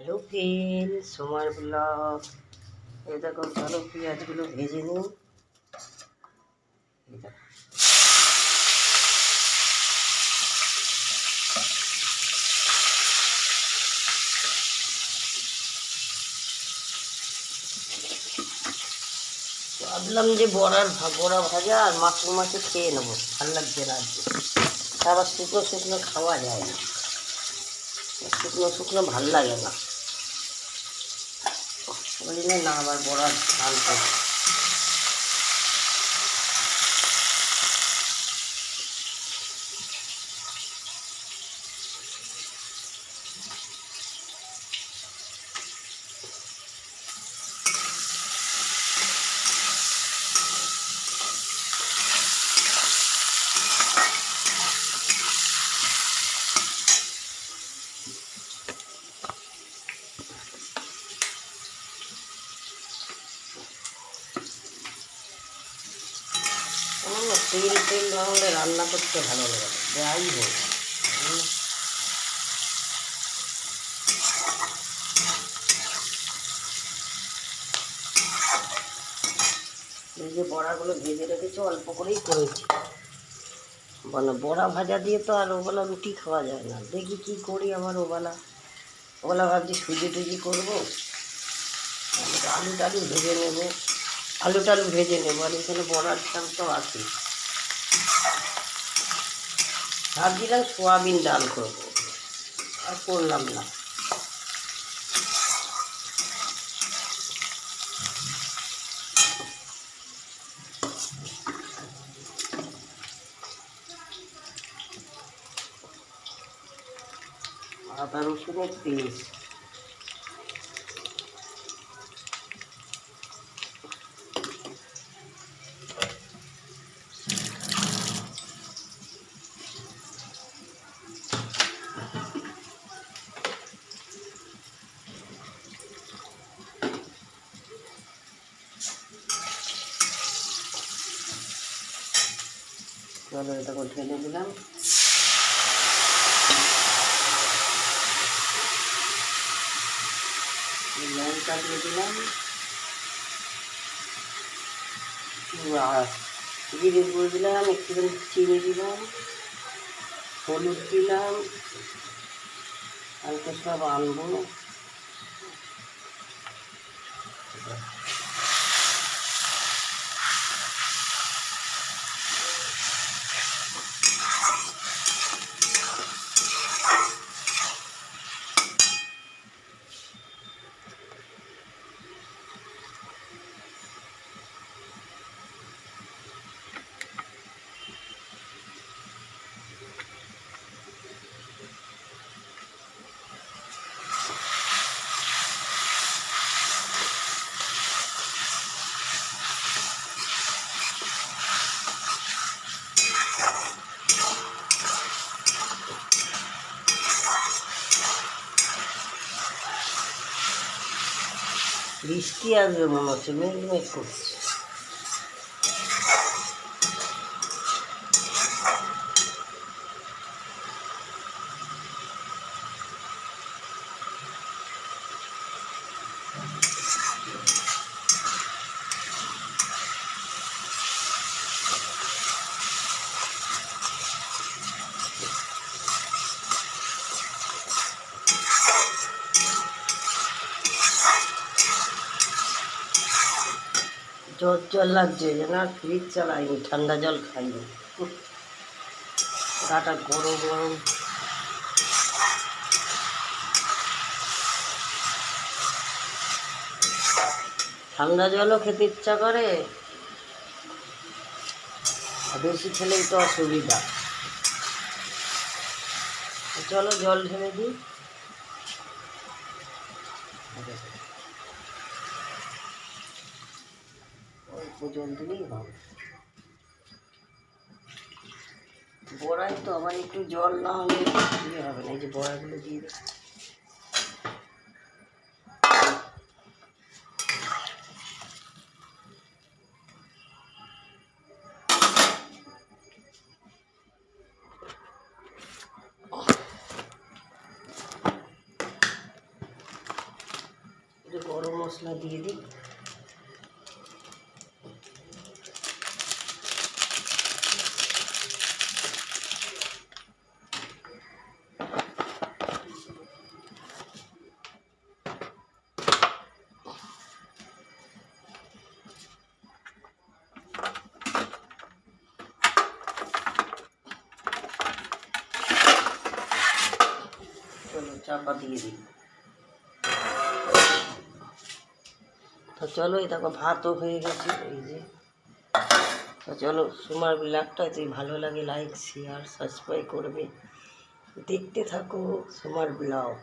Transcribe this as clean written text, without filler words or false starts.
Hello friends, সোমার blog. এই দেখো, চলো পেঁয়াজগুলো ভেজে নিই। ভাবলাম যে বড়া ভাজা আর মাছে খেয়ে নেবো, ভালো লাগছে না আজকে। আবার শুকনো শুকনো খাওয়া যায় না, শুকনো শুকনো ভাল লাগে না, বলি না আবার বড়ার ঝাল করে। তেল না হলে রান্না করতে ভালো লাগে, যাই হোক। এই যে বড়াগুলো ভেজে রেখেছি, অল্প করেই করেছি। মানে বড়া ভাজা দিয়ে তো আর ওবেলা রুটি খাওয়া যায় না। দেখি কি করি, আবার ওবেলা ভাবছি সুজি টুজি করবো, আলু টালু ভেজে নেবো, আর এখানে বড়ার চাল তো আছে। ভাবছিলাম সোয়াবিন ডাল করবো, আর করলাম না। আদা রসুনের পেস্ট, চলো এটা করে ঢেলে দিলাম। লঙ্কা দিয়ে দিলাম, জিরে গুঁড়ো দিলাম, একটুখানি চিনি দিলাম, হলুদ দিলাম, হালকা সব আনবো। বৃষ্টি আসবে মনে হচ্ছে, মেঘ করছে। জ্বর লাগছে যেন, আর ফ্রিজ চালাইনি, ঠান্ডা জল খাইনি। গাটা গরম গরম। ঠান্ডা জলও খেতে ইচ্ছা করে, বেশি খেলেই তো অসুবিধা। চলো জল ঢেলে দিই। অল্প জল দিলেই হবে। বড়াই তো আমার একটু জল না হলে ইয়ে হবে না। এই যে বড়াগুলো দিয়ে দিই। মশলা দিয়ে দিই। চলো চাপা দিয়ে দিই। তো চলো, এই দেখো ভাতও হয়ে গেছে। এই যে, তো চলো, সুমার ব্লগটা যদি ভালো লাগে লাইক শেয়ার সাবস্ক্রাইব করবে। দেখতে থাকো সুমার ব্লগ।